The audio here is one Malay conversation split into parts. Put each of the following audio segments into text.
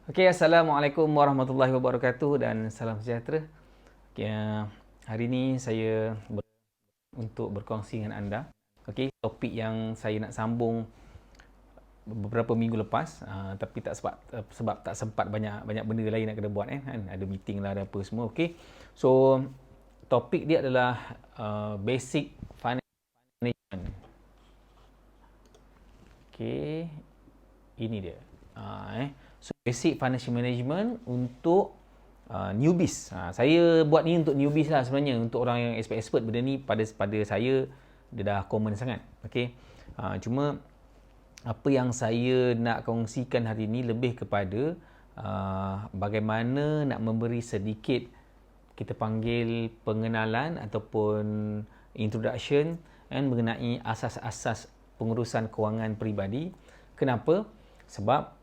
Okey, Assalamualaikum warahmatullahi wabarakatuh dan salam sejahtera. Okay, hari ini saya untuk berkongsi dengan anda. Okey, topik yang saya nak sambung beberapa minggu lepas, tapi tak sebab tak sempat banyak benda lain nak kena buat kan. Ada meeting lah, ada apa semua. Okey. So, topik dia adalah basic financial management. Okey, ini dia. So, basic financial management untuk newbies. Saya buat ni untuk newbies lah sebenarnya, untuk orang yang expert benda ni pada saya dia dah common sangat. Okey. Cuma apa yang saya nak kongsikan hari ini lebih kepada bagaimana nak memberi sedikit, kita panggil pengenalan ataupun introduction mengenai asas-asas pengurusan kewangan peribadi. Kenapa? Sebab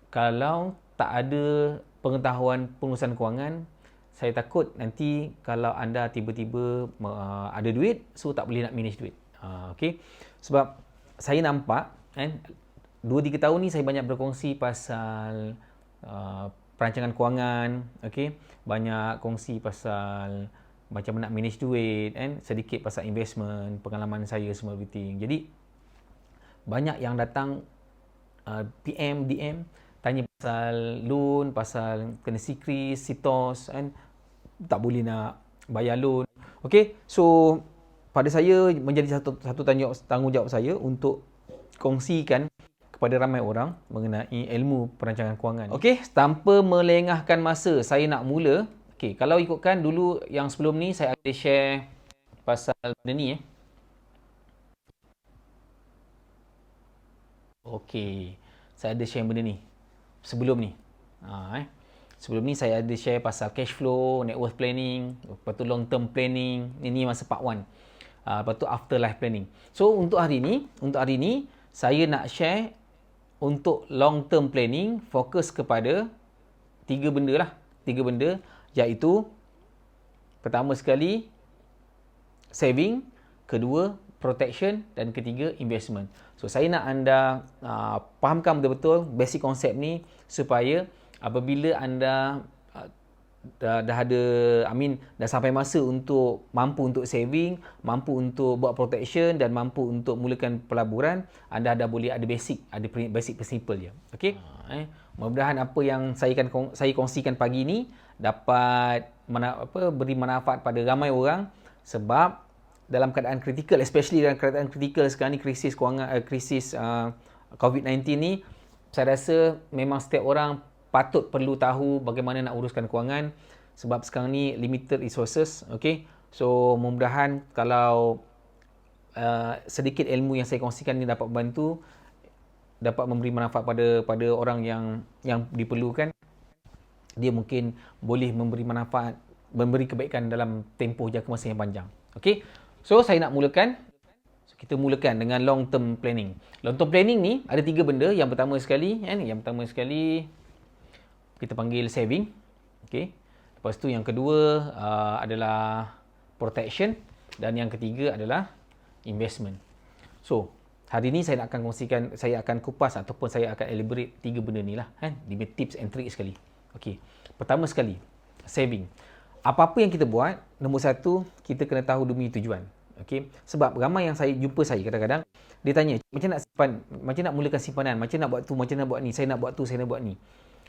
kalau tak ada pengetahuan pengurusan kewangan, saya takut nanti kalau anda tiba-tiba ada duit, so tak boleh nak manage duit. Okay? Sebab saya nampak 2-3 tahun ni saya banyak berkongsi pasal perancangan kewangan, okay? Banyak kongsi pasal macam mana nak manage duit, sedikit pasal investment, pengalaman saya semua everything. Jadi banyak yang datang PM, DM, tanya pasal loan, pasal kena sikris, sitos, tak boleh nak bayar loan. Okay, so pada saya menjadi satu tanggungjawab saya untuk kongsikan kepada ramai orang mengenai ilmu perancangan kewangan. Okay, tanpa melengahkan masa, saya nak mula. Okay, kalau ikutkan dulu yang sebelum ni, saya ada share pasal benda ni. Okay, saya ada share benda ni sebelum ni. Sebelum ni saya ada share pasal cash flow, net worth planning, lepas tu long term planning. Ini masa part 1. Lepas tu afterlife planning. So untuk hari ni saya nak share untuk long term planning, fokus kepada 3 benda lah. 3 benda, iaitu pertama sekali saving, kedua protection, dan ketiga investment. So saya nak anda fahamkan betul-betul basic konsep ni supaya apabila anda dah ada, dah sampai masa untuk mampu untuk saving, mampu untuk buat protection dan mampu untuk mulakan pelaburan, anda dah boleh ada basic principle je. Okey. Mudah-mudahan apa yang saya kongsikan pagi ni dapat beri manfaat pada ramai orang, sebab dalam keadaan kritikal, especially dalam keadaan kritikal sekarang ni, krisis kewangan, krisis COVID-19 ni, saya rasa memang setiap orang patut perlu tahu bagaimana nak uruskan kewangan, sebab sekarang ni limited resources. Okay, so mudah-mudahan kalau sedikit ilmu yang saya kongsikan ni dapat membantu, dapat memberi manfaat pada orang yang diperlukan. Dia mungkin boleh memberi manfaat, memberi kebaikan dalam tempoh jangka masa yang panjang. Okay, so saya nak mulakan. Kita mulakan dengan long term planning. Long term planning ni ada 3 benda. Yang pertama sekali kita panggil saving. Okay. Lepas tu yang kedua adalah protection, dan yang ketiga adalah investment. So hari ni saya akan kupas ataupun saya akan elaborate 3 benda ni lah, Dia tips and tricks sekali. Okay. Pertama sekali, saving. Apa-apa yang kita buat, nombor 1, kita kena tahu demi tujuan. Okay. Sebab ramai yang saya jumpa, kadang-kadang dia tanya, macam nak simpan, macam nak mulakan simpanan, macam nak buat tu, macam nak buat ni, saya nak buat tu, saya nak buat ni.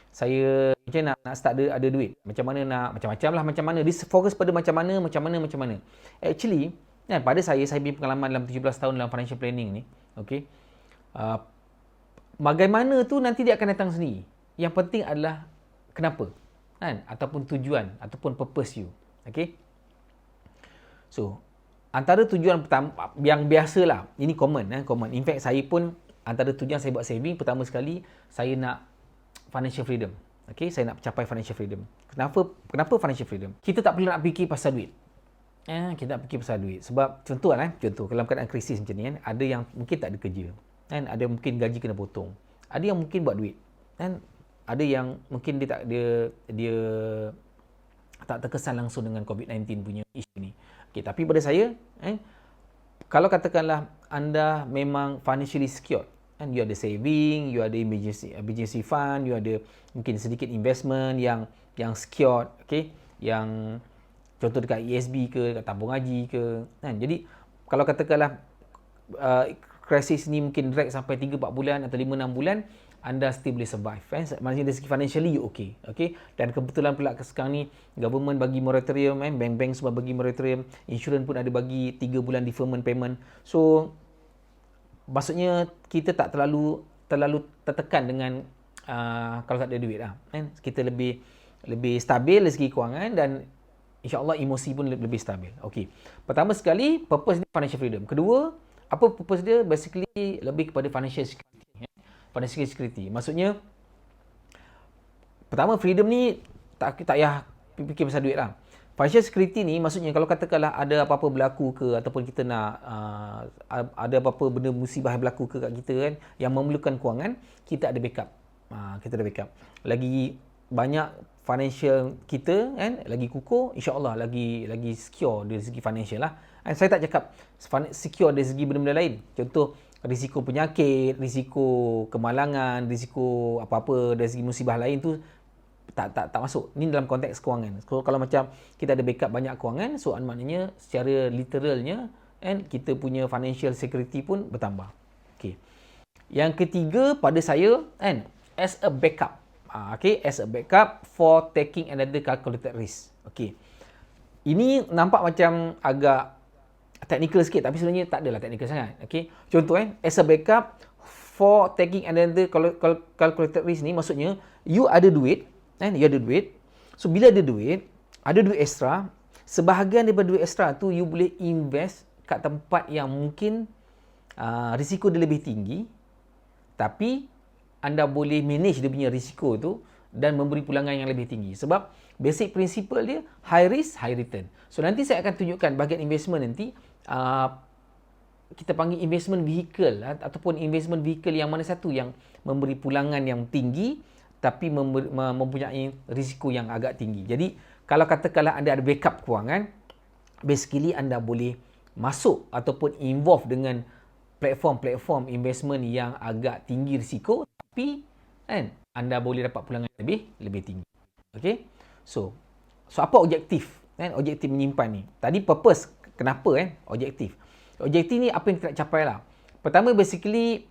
Saya macam nak start ada duit, macam mana nak, macam-macam lah, macam mana. Dia fokus pada macam mana. Actually, pada saya punya pengalaman dalam 17 tahun dalam financial planning ni, okay, bagaimana tu nanti dia akan datang sendiri. Yang penting adalah kenapa, ataupun tujuan, ataupun purpose you. Okay. So antara tujuan pertama yang biasalah, ini common. In fact, saya pun antara tujuan saya buat saving, pertama sekali saya nak financial freedom. Okay, saya nak capai financial freedom. Kenapa financial freedom? Kita tak perlu nak fikir pasal duit. Kita tak fikir pasal duit. Sebab contoh dalam keadaan krisis macam ni, ada yang mungkin tak ada kerja, ada mungkin gaji kena potong, ada yang mungkin buat duit, ada yang mungkin dia tak terkesan langsung dengan COVID-19 punya isu ni. Okay, tapi pada saya, kalau katakanlah anda memang financially secured, kan, you ada saving, you ada emergency fund, you ada mungkin sedikit investment yang secured, okay, yang contoh dekat ESB ke, dekat tabung haji ke, kan. Jadi kalau katakanlah krisis ni mungkin drag sampai 3-4 bulan atau 5-6 bulan, anda still boleh survive, kan. Maksudnya dari segi financially you okay. Dan kebetulan pula sekarang ni government bagi moratorium, kan, bank-bank semua bagi moratorium, insurans pun ada bagi 3 bulan deferment payment. So maksudnya kita tak terlalu tertekan dengan kalau tak ada duit lah, kan. Kita lebih stabil dari segi kewangan dan insya-Allah emosi pun lebih stabil. Okey. Pertama sekali, purpose dia financial freedom. Kedua, apa purpose dia? Basically lebih kepada financial security. Financial security. Maksudnya pertama, freedom ni tak payah fikir pasal duit lah. Financial security ni maksudnya kalau katakanlah ada apa-apa berlaku ke ataupun kita nak ada apa-apa benda musibah yang berlaku ke kat kita, kan, yang memerlukan kewangan, kita ada backup. Kita ada backup. Lagi banyak financial kita, kan, lagi kukuh, insya-Allah lagi secure dari segi financial lah. Saya tak cakap secure dari segi benda-benda lain. Contoh risiko penyakit, risiko kemalangan, risiko apa-apa dari segi musibah lain tu tak masuk. Ni dalam konteks kewangan. Kalau macam kita ada backup banyak kewangan, so maknanya secara literalnya, kan, kita punya financial security pun bertambah. Okey. Yang ketiga pada saya, kan, as a backup. As a backup for taking another calculated risk. Okey. Ini nampak macam agak technical sikit, tapi sebenarnya tak adalah technical sangat. Okey. Contoh, as a backup for taking another calculated risk ni maksudnya you ada duit, kan, you ada duit. So bila ada duit extra, sebahagian daripada duit extra tu you boleh invest kat tempat yang mungkin risiko dia lebih tinggi, tapi anda boleh manage dia punya risiko tu dan memberi pulangan yang lebih tinggi. Sebab basic principle dia high risk, high return. So nanti saya akan tunjukkan bahagian investment nanti, kita panggil investment vehicle ataupun investment vehicle yang mana satu yang memberi pulangan yang tinggi tapi mempunyai risiko yang agak tinggi. Jadi kalau katakanlah anda ada backup kewangan, basically anda boleh masuk ataupun involve dengan platform investment yang agak tinggi risiko, tapi, kan, anda boleh dapat pulangan lebih tinggi. Okey. So apa objektif, kan, objektif menyimpan ni? Tadi purpose, kenapa, kan, objektif. Objektif ni apa yang kita nak capai lah. Pertama, basically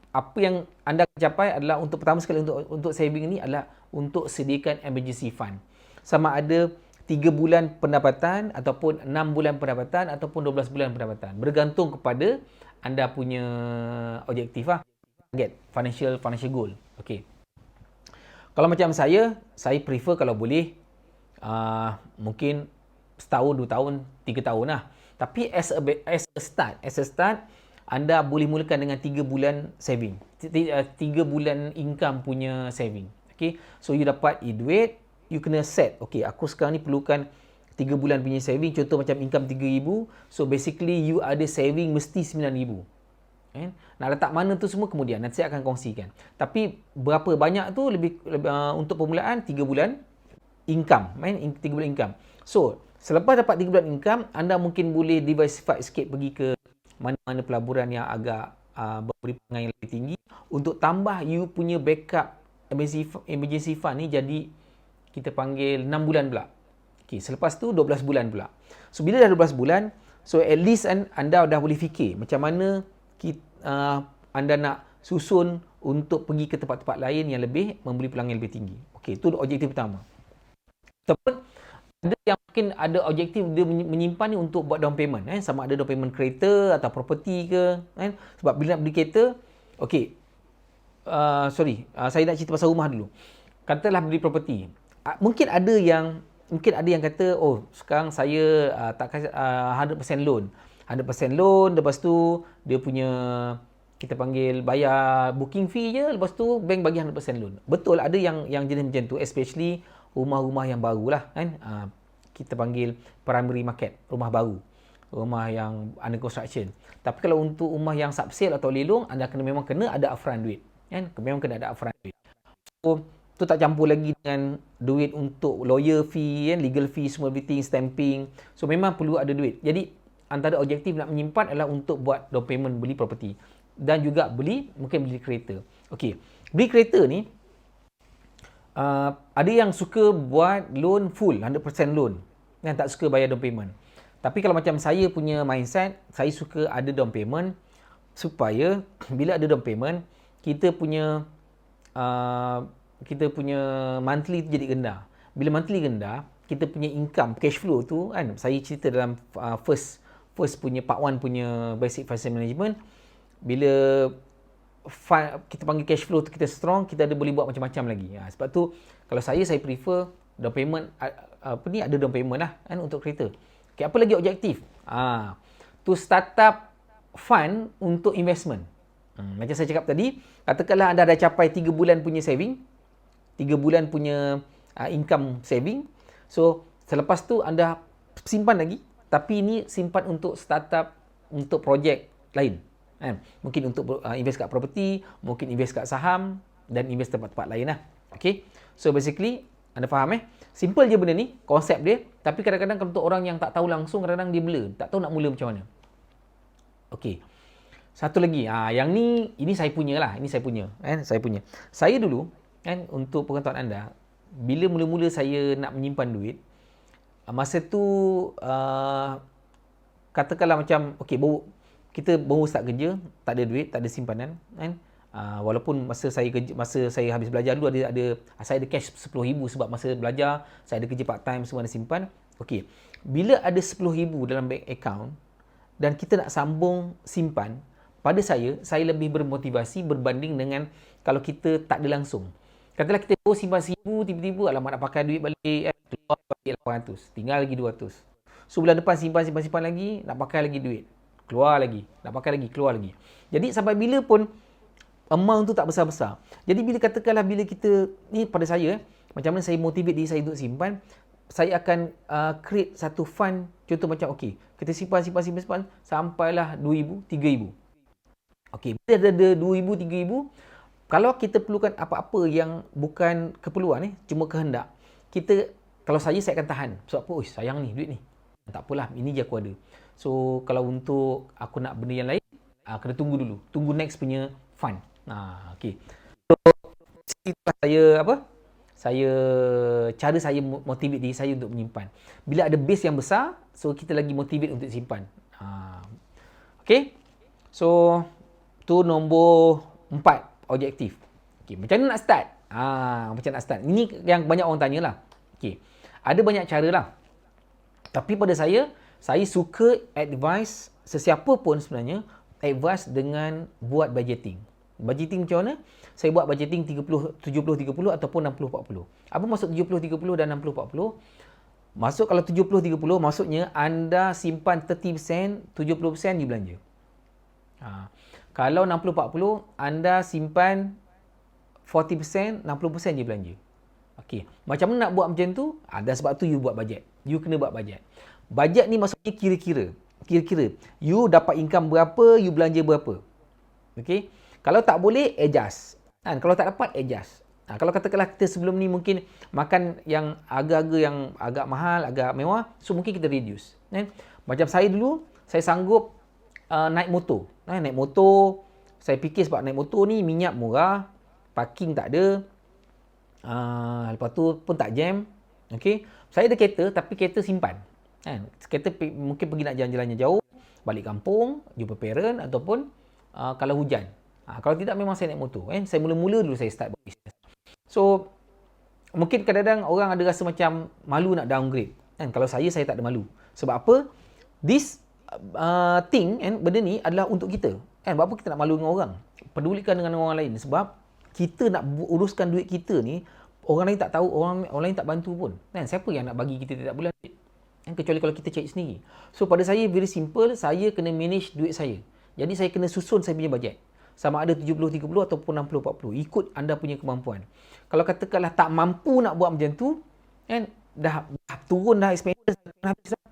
apa yang anda capai adalah untuk pertama sekali untuk saving ni adalah untuk sediakan emergency fund. Sama ada 3 bulan pendapatan ataupun 6 bulan pendapatan ataupun 12 bulan pendapatan. Bergantung kepada anda punya objektif lah. Target, financial goal. Okey. Kalau macam saya prefer kalau boleh mungkin setahun, 2 tahun, 3 tahun lah. Tapi as a start, anda boleh mulakan dengan 3 bulan saving. 3 bulan income punya saving. Okay. So, you dapat duit, you kena set. Okay, aku sekarang ni perlukan 3 bulan punya saving. Contoh macam income 3,000. So, basically, you ada saving mesti 9,000. Nak letak mana tu semua kemudian. Nanti saya akan kongsikan. Tapi, berapa banyak tu lebih untuk permulaan 3 bulan income. 3 bulan income. So, selepas dapat 3 bulan income, anda mungkin boleh diversify sikit pergi ke mana-mana pelaburan yang agak memberi pulangan yang lebih tinggi untuk tambah you punya backup emergency fund ni jadi kita panggil 6 bulan pula. Okay, selepas tu 12 bulan pula. So bila dah 12 bulan, so at least anda dah boleh fikir macam mana anda nak susun untuk pergi ke tempat-tempat lain yang lebih memberi pulangan yang lebih tinggi. Okay, itu objektif pertama. Ataupun ada yang mungkin ada objektif dia menyimpan ni untuk buat down payment, sama ada down payment kereta atau property ke, sebab bila nak beli kereta, okey, saya nak cerita pasal rumah dulu. Katalah beli property, mungkin ada yang kata, oh sekarang saya tak kasi 100% loan, lepas tu dia punya kita panggil bayar booking fee je, lepas tu bank bagi 100% loan. Betul, ada yang jenis macam tu, especially rumah-rumah yang baru lah, kan. Kita panggil primary market, rumah baru, rumah yang under construction. Tapi kalau untuk rumah yang subsale atau lelong, anda memang kena ada upfront duit, kan. Memang kena ada upfront duit. So tu tak campur lagi dengan duit untuk lawyer fee, kan, legal fee, semua everything, stamping. So memang perlu ada duit. Jadi antara objektif nak menyimpan adalah untuk buat down payment beli property. dan juga mungkin beli kereta. Okey, beli kereta ni ada yang suka buat loan full, 100% loan, yang tak suka bayar down payment. Tapi kalau macam saya punya mindset, saya suka ada down payment supaya bila ada down payment, kita punya monthly tu jadi rendah. Bila monthly rendah, kita punya income, cash flow tu kan, saya cerita dalam first punya part 1 punya basic financial management, bila kita panggil cash flow tu kita strong, kita ada boleh buat macam-macam lagi. Sebab tu kalau saya prefer down payment, ada down payment lah kan untuk kereta. Okay, apa lagi objektif? To start up fund untuk investment. Macam saya cakap tadi, katakanlah anda dah capai 3 bulan punya saving, 3 bulan punya income saving. So, selepas tu anda simpan lagi, tapi ini simpan untuk startup, untuk projek lain. Mungkin untuk invest kat property, mungkin invest kat saham dan invest tempat-tempat lain lah. Okay. So, basically, anda faham simple je benda ni, konsep dia. Tapi kadang-kadang untuk orang yang tak tahu langsung, kadang-kadang dia blur, tak tahu nak mula macam mana. Okay. Satu lagi, yang ini saya punya lah, Saya dulu, untuk pengetahuan anda, bila mula-mula saya nak menyimpan duit, masa tu, katakanlah macam, okay, kita baru start kerja, tak ada duit, tak ada simpanan, kan? Walaupun masa saya habis belajar dulu saya ada cash 10,000 sebab masa belajar saya ada kerja part time, semua ada simpan. Okey. Bila ada 10,000 dalam bank account dan kita nak sambung simpan, pada saya lebih bermotivasi berbanding dengan kalau kita tak ada langsung. Katakanlah kita simpan 1,000, tiba-tiba alamak nak pakai duit balik, keluar balik 800, tinggal lagi 200. So bulan depan simpan lagi, nak pakai lagi duit, keluar lagi, nak pakai lagi, keluar lagi. Jadi sampai bila pun amount tu tak besar-besar. Jadi bila katakanlah bila kita ni, pada saya macam mana saya motivate diri saya untuk simpan, saya akan create satu fund. Contoh macam okey, kita simpan sampailah 2,000, 3,000. Okey, bila ada 2,000, 3,000, kalau kita perlukan apa-apa yang bukan keperluan cuma kehendak, kalau saya akan tahan. Sebab apa? Sayang ni duit ni. Tak apalah, ini je aku ada. So kalau untuk aku nak benda yang lain, kena tunggu dulu. Tunggu next punya fund. Okey. So, itulah cara saya motivate diri saya untuk menyimpan. Bila ada base yang besar, so kita lagi motivate untuk simpan. Okey. So, tu nombor 4, objektif. Okey, macam mana nak start? Macam nak start. Ini yang banyak orang tanyalah. Okey. Ada banyak cara lah. Tapi pada saya suka advice sesiapa pun sebenarnya, advice dengan buat budgeting. Budgeting macam mana? Saya buat budgeting 70-30 ataupun 60-40. Apa maksud 70-30 dan 60-40? Maksud kalau 70-30, maksudnya anda simpan 30%, 70% you belanja. Kalau 60-40, anda simpan 40%, 60% je belanja. Okey. Macam mana nak buat macam tu? Dan sebab tu you buat bajet. You kena buat bajet. Bajet ni maksudnya kira-kira. You dapat income berapa, you belanja berapa. Okey. Kalau tak boleh, adjust. Kalau tak dapat, adjust. Kalau katakanlah kita sebelum ni mungkin makan yang agak mahal, agak mewah, so mungkin kita reduce. Macam saya dulu, saya sanggup naik motor. Naik motor, saya fikir sebab naik motor ni minyak murah, parking tak ada, lepas tu pun tak jam. Okay. Saya ada kereta, tapi kereta simpan. Kereta mungkin pergi nak jalan-jalan jauh, balik kampung, jumpa parent ataupun kalau hujan. Kalau tidak memang saya naik motor. Saya mula-mula dulu saya start bisnes. So, mungkin kadang-kadang orang ada rasa macam malu nak downgrade. Kalau saya tak ada malu. Sebab apa? This benda ni adalah untuk kita. Sebab apa kita nak malu dengan orang? Pedulikan dengan orang lain. Sebab kita nak uruskan duit kita ni, orang lain tak tahu, orang lain tak bantu pun. Siapa yang nak bagi kita tiap bulan duit? Kecuali kalau kita cari sendiri. So, pada saya very simple, saya kena manage duit saya. Jadi, saya kena susun saya punya bajet. Sama ada 70-30 ataupun 60-40. Ikut anda punya kemampuan. Kalau katakanlah tak mampu nak buat macam tu, dah turun dah expenses, habis dah.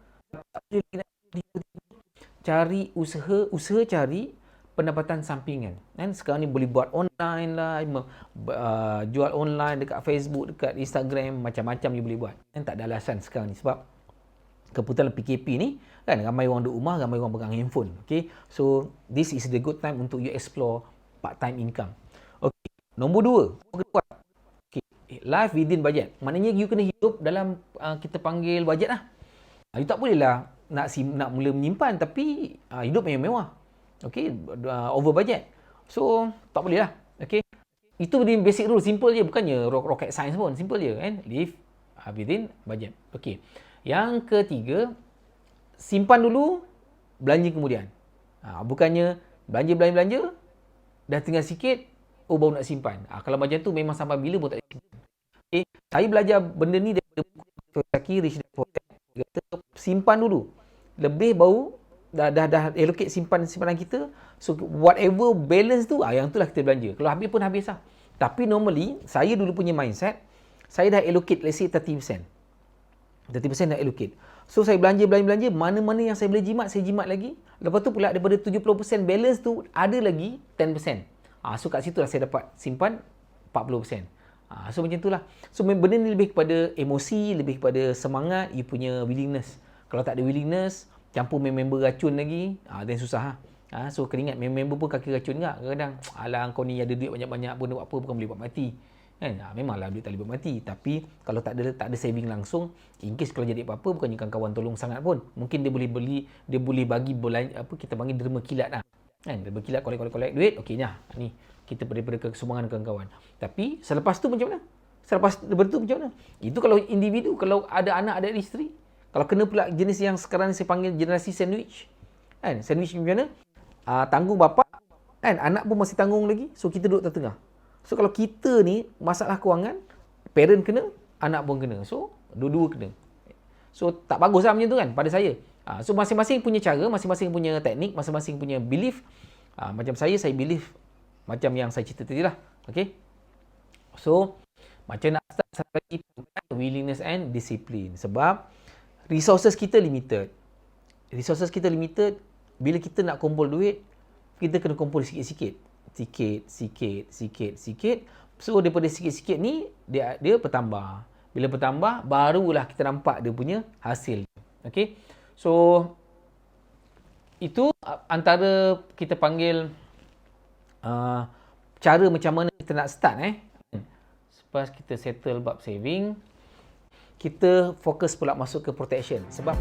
Cari usaha cari pendapatan sampingan. Sekarang ni boleh buat online lah, jual online dekat Facebook, dekat Instagram, macam-macam you boleh buat. Tak ada alasan sekarang ni. Sebab keputusan PKP ni kan, ramai orang duduk rumah, ramai orang pegang handphone. Okay, so this is the good time untuk you explore part time income. Okay, nombor dua, okay, life within budget. Maknanya you kena hidup dalam kita panggil budget lah. You tak boleh lah nak mula menyimpan tapi hidup mewah. Okay, over budget. So tak boleh lah. Okay, itu basic rule, simple je, bukannya rocket science pun, simple je kan. Live within budget. Okay, yang ketiga, simpan dulu, belanja kemudian. Bukannya belanja, dah tinggal sikit, baru nak simpan. Kalau macam tu memang sampai bila pun tak simpan. Okay, saya belajar benda ni daripada buku Kiyosaki, Rich Dad Poor Dad. Kata simpan dulu, lebih baru dah allocate simpanan kita. So whatever balance tu, yang tu lah kita belanja. Kalau habis pun habis lah. Tapi normally, saya dulu punya mindset, saya dah allocate let's say 30%. 30% dah allocate. So saya belanja, mana-mana yang saya boleh jimat, saya jimat lagi. Lepas tu pula daripada 70% balance tu, ada lagi 10%. So kat situ lah saya dapat simpan 40%. So macam tu lah. So benda ni lebih kepada emosi, lebih kepada semangat, you punya willingness. Kalau tak ada willingness, campur member racun lagi, then susah lah. So kena ingat, member pun kaki racun juga. Kadang-kadang, alah kau ni ada duit banyak-banyak pun buat apa, bukan boleh buat mati. Kan? Memanglah duit tak boleh buat mati. Tapi kalau tak ada saving langsung, in case kalau jadi apa-apa, bukannya kawan tolong sangat pun. Mungkin dia boleh bagi kita panggil derma kilat lah. Kan? Derma kilat, collect duit, okey nyah. Ni kita daripada kesumbangan kawan-kawan. Tapi selepas tu macam mana? Selepas daripada tu macam mana? Itu kalau individu, kalau ada anak, ada isteri. Kalau kena pula jenis yang sekarang saya panggil generasi sandwich. Kan? Sandwich macam mana? Tanggung bapa, kan? Anak pun masih tanggung lagi. So kita duduk tengah. So kalau kita ni masalah kewangan, parent kena, anak pun kena. So dua-dua kena. So tak bagus lah macam tu kan pada saya. So masing-masing punya cara, masing-masing punya teknik, masing-masing punya belief. Macam saya believe macam yang saya cerita tadi lah. Okay. So macam nak start satu lagi, willingness and discipline. Sebab resources kita limited. Bila kita nak kumpul duit, kita kena kumpul sikit-sikit. Sikit. So daripada sikit-sikit ni dia bertambah. Bila bertambah, barulah kita nampak dia punya hasil. Okay. So itu antara kita panggil cara macam mana kita nak start. Lepas kita settle bab saving, kita fokus pula masuk ke protection. Sebab